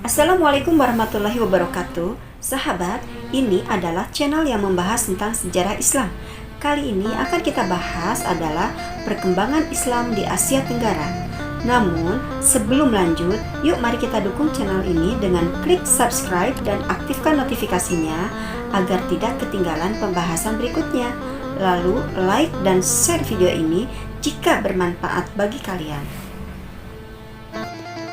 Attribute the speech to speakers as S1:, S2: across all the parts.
S1: Assalamualaikum warahmatullahi wabarakatuh. Sahabat, ini adalah channel yang membahas tentang sejarah Islam. Kali ini akan kita bahas adalah perkembangan Islam di Asia Tenggara. Namun, sebelum lanjut, yuk mari kita dukung channel ini dengan klik subscribe dan aktifkan notifikasinya agar tidak ketinggalan pembahasan berikutnya. Lalu, like dan share video ini jika bermanfaat bagi kalian.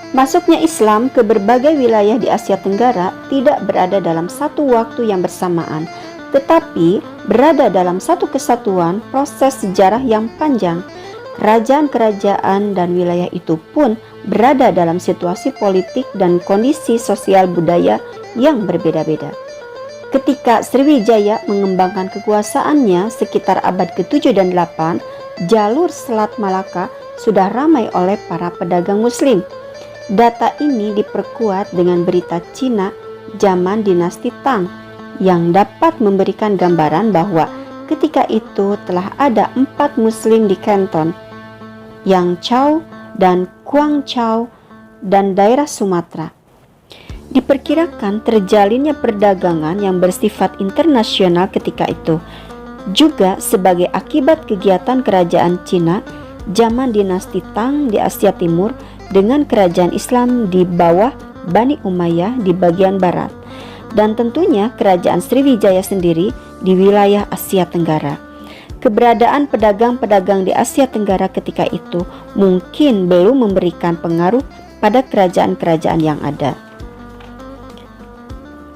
S1: Masuknya Islam ke berbagai wilayah di Asia Tenggara tidak berada dalam satu waktu yang bersamaan, tetapi berada dalam satu kesatuan proses sejarah yang panjang. Kerajaan-kerajaan dan wilayah itu pun berada dalam situasi politik dan kondisi sosial budaya yang berbeda-beda. Ketika Sriwijaya mengembangkan kekuasaannya sekitar abad ke-7 dan 8, jalur Selat Malaka sudah ramai oleh para pedagang Muslim. Data ini diperkuat dengan berita Cina zaman dinasti Tang yang dapat memberikan gambaran bahwa ketika itu telah ada 4 Muslim di Canton, Yangzhou dan Guangzhou dan daerah Sumatera. Diperkirakan terjalinnya perdagangan yang bersifat internasional ketika itu juga sebagai akibat kegiatan kerajaan Cina zaman dinasti Tang di Asia Timur dengan kerajaan Islam di bawah Bani Umayyah di bagian barat, dan tentunya kerajaan Sriwijaya sendiri di wilayah Asia Tenggara. Keberadaan pedagang-pedagang di Asia Tenggara ketika itu mungkin belum memberikan pengaruh pada kerajaan-kerajaan yang ada.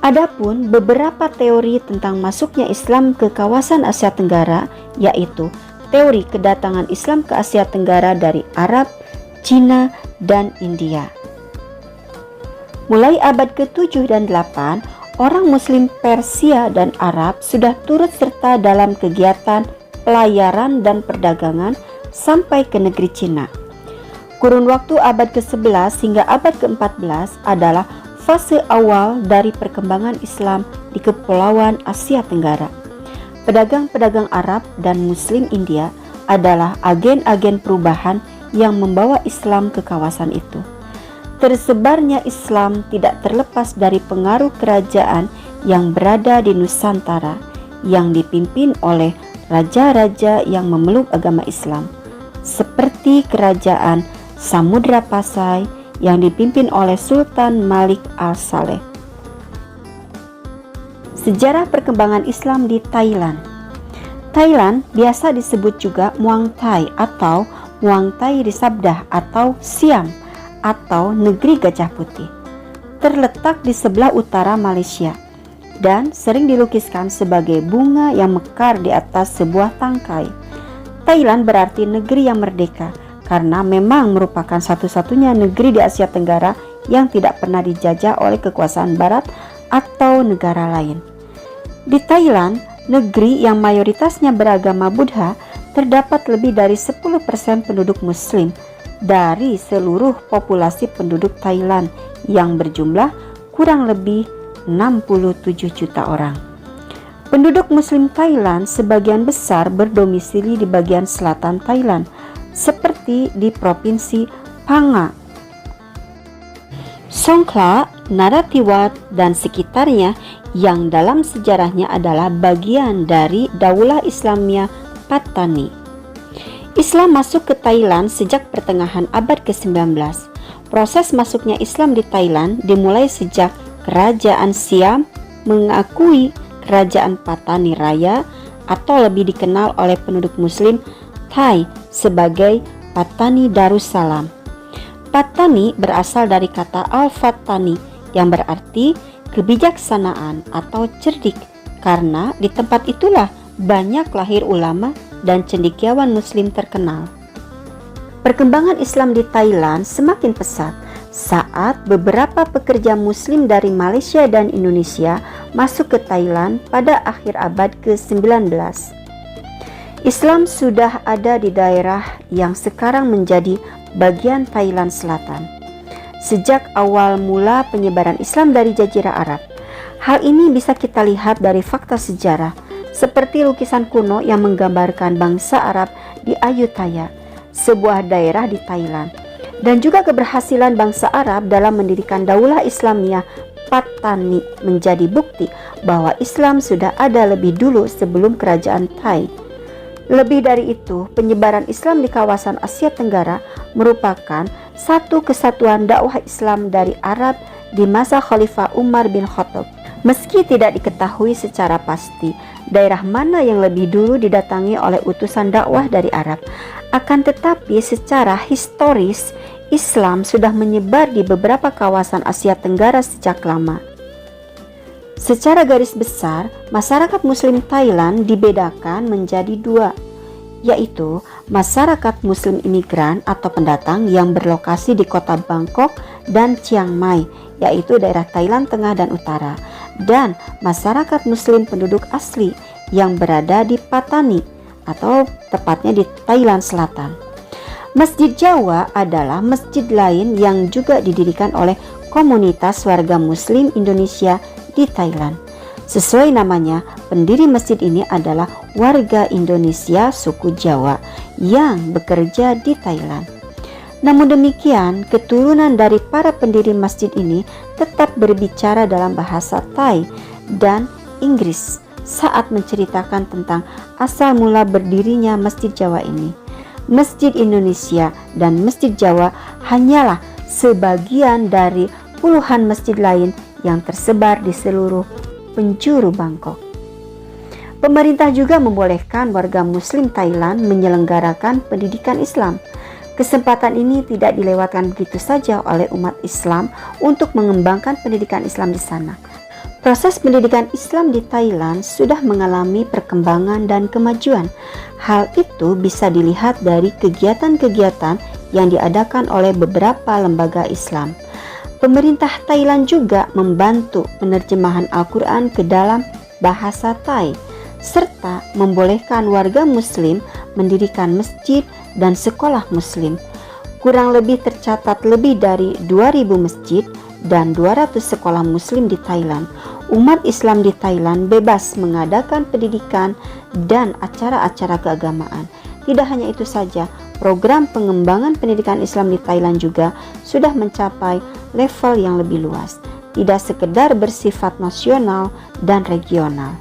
S1: Adapun beberapa teori tentang masuknya Islam ke kawasan Asia Tenggara, yaitu teori kedatangan Islam ke Asia Tenggara dari Arab, Cina, dan India. Mulai abad ke-7 dan 8, orang Muslim Persia dan Arab sudah turut serta dalam kegiatan pelayaran dan perdagangan sampai ke negeri Cina. Kurun waktu abad ke-11 hingga abad ke-14 adalah fase awal dari perkembangan Islam di Kepulauan Asia Tenggara. Pedagang-pedagang Arab dan Muslim India adalah agen-agen perubahan yang membawa Islam ke kawasan itu. Tersebarnya Islam tidak terlepas dari pengaruh kerajaan yang berada di Nusantara yang dipimpin oleh raja-raja yang memeluk agama Islam, seperti kerajaan Samudra Pasai yang dipimpin oleh Sultan Malik Al-Saleh. Sejarah perkembangan Islam di Thailand. Thailand biasa disebut juga Muang Thai atau Muang Thai Risabdah atau Siam atau negeri gajah putih. Terletak di sebelah utara Malaysia dan sering dilukiskan sebagai bunga yang mekar di atas sebuah tangkai. Thailand berarti negeri yang merdeka karena memang merupakan satu-satunya negeri di Asia Tenggara yang tidak pernah dijajah oleh kekuasaan barat atau negara lain. Di Thailand, negeri yang mayoritasnya beragama Buddha, terdapat lebih dari 10% penduduk Muslim dari seluruh populasi penduduk Thailand yang berjumlah kurang lebih 67 juta orang. Penduduk Muslim Thailand sebagian besar berdomisili di bagian selatan Thailand, seperti di Provinsi Phang Nga, Songkhla, Narathiwat, dan sekitarnya yang dalam sejarahnya adalah bagian dari Daulah Islamiyah Pattani. Islam masuk ke Thailand sejak pertengahan abad ke-19. Proses masuknya Islam di Thailand dimulai sejak Kerajaan Siam mengakui Kerajaan Pattani Raya atau lebih dikenal oleh penduduk Muslim Thai sebagai Pattani Darussalam. Pattani berasal dari kata Al-Fattani yang berarti kebijaksanaan atau cerdik, karena di tempat itulah banyak lahir ulama dan cendekiawan Muslim terkenal. Perkembangan Islam di Thailand semakin pesat saat beberapa pekerja Muslim dari Malaysia dan Indonesia masuk ke Thailand pada akhir abad ke-19. Islam sudah ada di daerah yang sekarang menjadi bagian Thailand Selatan sejak awal mula penyebaran Islam dari Jazirah Arab. Hal ini bisa kita lihat dari fakta sejarah seperti lukisan kuno yang menggambarkan bangsa Arab di Ayutthaya, sebuah daerah di Thailand, dan juga keberhasilan bangsa Arab dalam mendirikan Daulah Islamiyah Patani menjadi bukti bahwa Islam sudah ada lebih dulu sebelum kerajaan Thai. Lebih dari itu, penyebaran Islam di kawasan Asia Tenggara merupakan satu kesatuan dakwah Islam dari Arab di masa Khalifah Umar bin Khattab. Meski tidak diketahui secara pasti daerah mana yang lebih dulu didatangi oleh utusan dakwah dari Arab, akan tetapi secara historis Islam sudah menyebar di beberapa kawasan Asia Tenggara sejak lama. Secara garis besar, masyarakat Muslim Thailand dibedakan menjadi dua, yaitu masyarakat Muslim imigran atau pendatang yang berlokasi di kota Bangkok dan Chiang Mai, yaitu daerah Thailand Tengah dan Utara, dan masyarakat Muslim penduduk asli yang berada di Patani atau tepatnya di Thailand Selatan. Masjid Jawa adalah masjid lain yang juga didirikan oleh komunitas warga Muslim Indonesia di Thailand. Sesuai namanya, pendiri masjid ini adalah warga Indonesia suku Jawa yang bekerja di Thailand. Namun demikian, keturunan dari para pendiri masjid ini tetap berbicara dalam bahasa Thai dan Inggris saat menceritakan tentang asal mula berdirinya Masjid Jawa ini. Masjid Indonesia dan Masjid Jawa hanyalah sebagian dari puluhan masjid lain yang tersebar di seluruh penjuru Bangkok. Pemerintah juga membolehkan warga Muslim Thailand menyelenggarakan pendidikan Islam. Kesempatan ini tidak dilewatkan begitu saja oleh umat Islam untuk mengembangkan pendidikan Islam di sana. Proses pendidikan Islam di Thailand sudah mengalami perkembangan dan kemajuan. Hal itu bisa dilihat dari kegiatan-kegiatan yang diadakan oleh beberapa lembaga Islam. Pemerintah Thailand juga membantu penerjemahan Al-Quran ke dalam bahasa Thai, serta membolehkan warga Muslim mendirikan masjid dan sekolah Muslim. Kurang lebih tercatat lebih dari 2.000 masjid dan 200 sekolah Muslim di Thailand. Umat Islam di Thailand bebas mengadakan pendidikan dan acara-acara keagamaan. Tidak hanya itu saja, program pengembangan pendidikan Islam di Thailand juga sudah mencapai level yang lebih luas, tidak sekedar bersifat nasional dan regional.